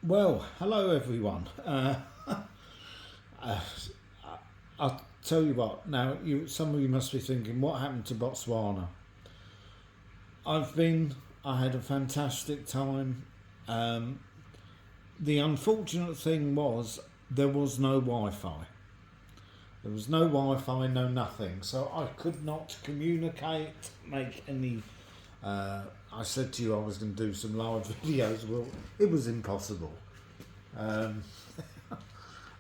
Well, hello everyone. I'll tell you what. Now, some of you must be thinking, what happened to Botswana? I had a fantastic time. The unfortunate thing was there was no Wi-Fi. There was no Wi-Fi, no nothing. So I could not communicate, make any. I said to you I was going to do some live videos. Well, it was impossible. Um,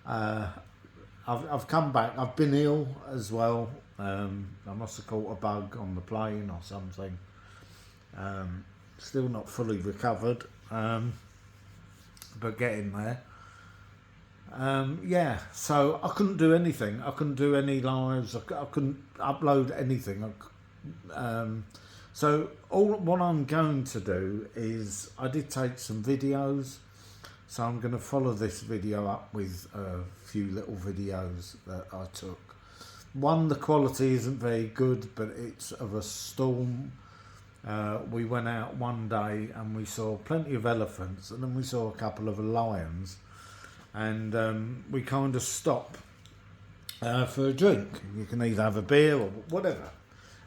I've come back. I've been ill as well. I must have caught a bug on the plane or something. Still not fully recovered, but getting there. Yeah, so I couldn't do anything. I couldn't do any lives. I couldn't upload anything. So what I'm going to do is I did take some videos. So I'm going to follow this video up with a few little videos that I took. One, the quality isn't very good, but it's of a storm. We went out one day and we saw plenty of elephants, and then we saw a couple of lions, and we kind of stopped for a drink. You can either have a beer or whatever,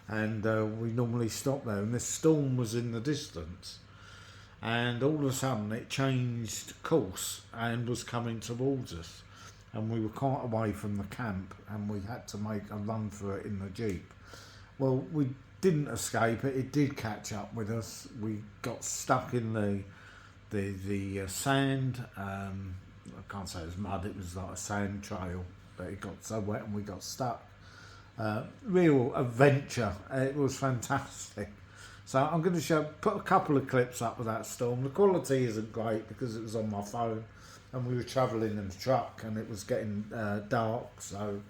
and we normally stop there, and this storm was in the distance, and all of a sudden it changed course and was coming towards us, and we were quite away from the camp, and we had to make a run for it in the Jeep. Well, we didn't escape it. It did catch up with us. We got stuck in the sand. I can't say it was mud, it was like a sand trail, but it got so wet and we got stuck. Real adventure. It was fantastic. So I'm going to put a couple of clips up with that storm. The quality isn't great because it was on my phone and we were travelling in the truck and it was getting dark. So,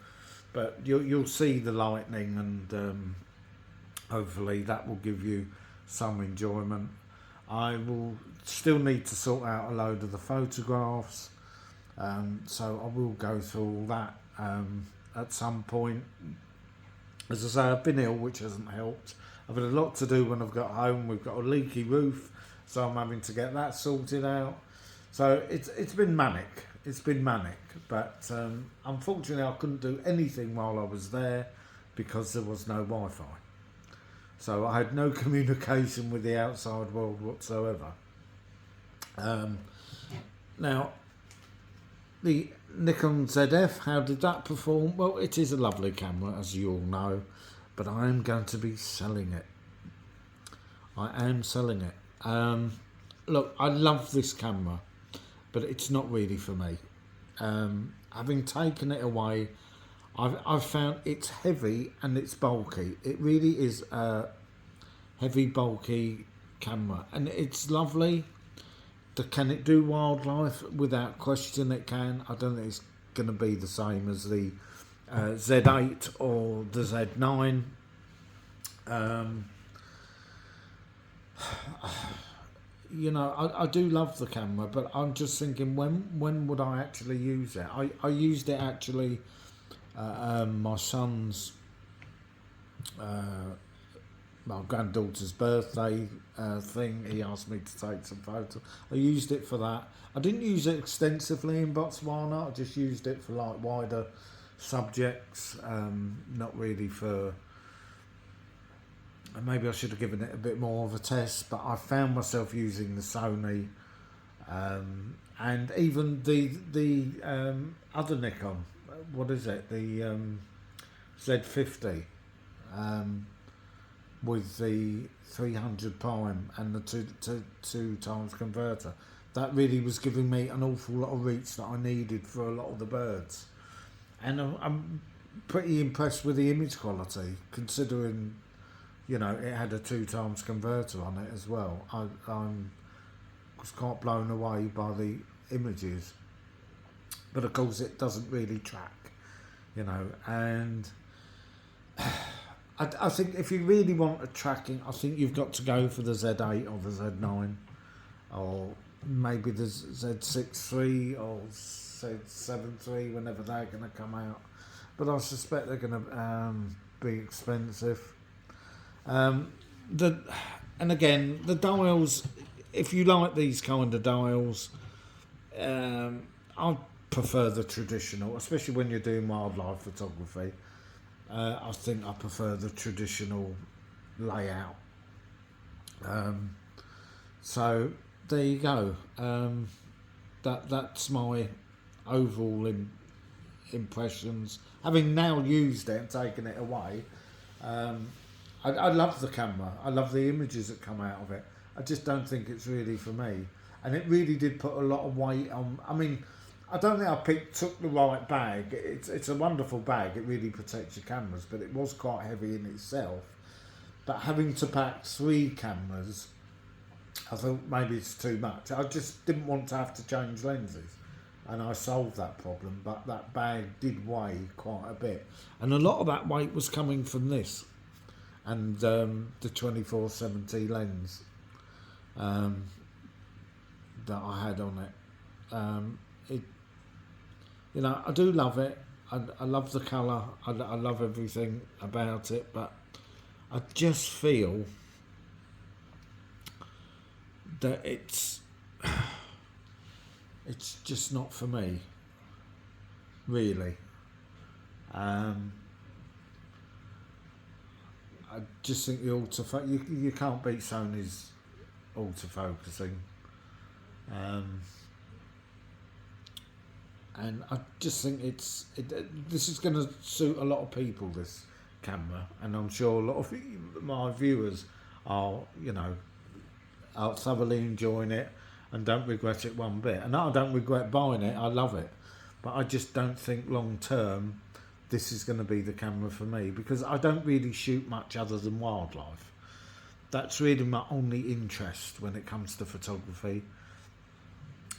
but you'll see the lightning, and hopefully that will give you some enjoyment. I will still need to sort out a load of the photographs, so I will go through all that at some point. As I say, I've been ill, which hasn't helped. I've had a lot to do when I've got home. We've got a leaky roof, so I'm having to get that sorted out. So it's been manic. It's been manic, but unfortunately I couldn't do anything while I was there because there was no Wi-Fi. So I had no communication with the outside world whatsoever. Now, the Nikon ZF, how did that perform? Well, it is a lovely camera, as you all know, but I am going to be selling it. I am selling it. Look, I love this camera, but it's not really for me. Having taken it away, I've found it's heavy and it's bulky. It really is a heavy, bulky camera, and it's lovely. Can it do wildlife? Without question it can. I don't think it's going to be the same as the Z8 or the Z9. You know, I do love the camera, but I'm just thinking, when would I actually use it? I used it actually my son's my granddaughter's birthday thing. He asked me to take some photos. I used it for that. I didn't use it extensively in Botswana. I just used it for like wider subjects, not really for. Maybe I should have given it a bit more of a test, but I found myself using the Sony, and even the other Nikon. What is it? The Z50. With the 300 prime and the two times converter, that really was giving me an awful lot of reach that I needed for a lot of the birds, and I'm pretty impressed with the image quality, considering, you know, it had a 2 times converter on it as well. I was quite blown away by the images, but of course it doesn't really track, you know, and I think if you really want a tracking, I think you've got to go for the Z8 or the Z9, or maybe the Z6 III or Z7 III, whenever they're going to come out. But I suspect they're going to be expensive. And again, the dials, if you like these kind of dials, I prefer the traditional, especially when you're doing wildlife photography. I think I prefer the traditional layout. So there you go. That's my overall impressions. Having now used it and taken it away, I love the camera. I love the images that come out of it. I just don't think it's really for me. And it really did put a lot of weight on. I mean, I don't think I took the right bag. It's a wonderful bag. It really protects your cameras, but it was quite heavy in itself. But having to pack 3 cameras, I thought maybe it's too much. I just didn't want to have to change lenses, and I solved that problem. But that bag did weigh quite a bit, and a lot of that weight was coming from this and the 24-70 lens that I had on it. You know, I do love it. I love the colour. I love everything about it, but I just feel that it's just not for me, really. I just think the autofocus, you can't beat Sony's autofocusing. And I just think this is going to suit a lot of people, this camera, and I'm sure a lot of my viewers are, you know, are thoroughly enjoying it and don't regret it one bit. And I don't regret buying it. I love it, but I just don't think long term this is going to be the camera for me, because I don't really shoot much other than wildlife. That's really my only interest when it comes to photography.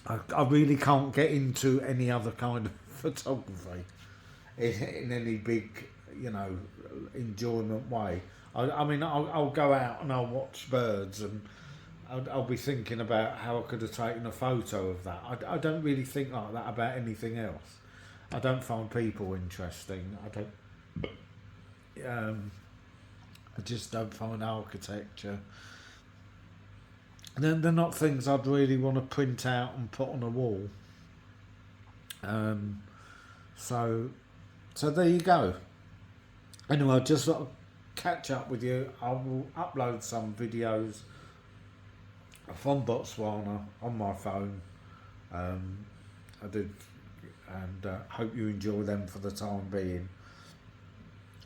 I really can't get into any other kind of photography in any big, you know, enjoyment way. I mean, I'll go out and I'll watch birds, and I'll be thinking about how I could have taken a photo of that. I don't really think like that about anything else. I don't find people interesting. I just don't find architecture. And they're not things I'd really want to print out and put on a wall. So there you go. Anyway, I just thought I'd catch up with you. I will upload some videos from Botswana on my phone. I did, and hope you enjoy them for the time being.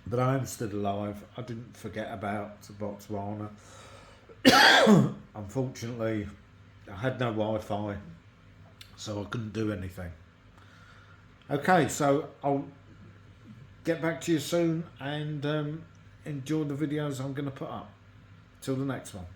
But I am still alive. I didn't forget about Botswana. Unfortunately, I had no Wi-Fi, so I couldn't do anything. Okay, so I'll get back to you soon, and enjoy the videos I'm going to put up. Till the next one.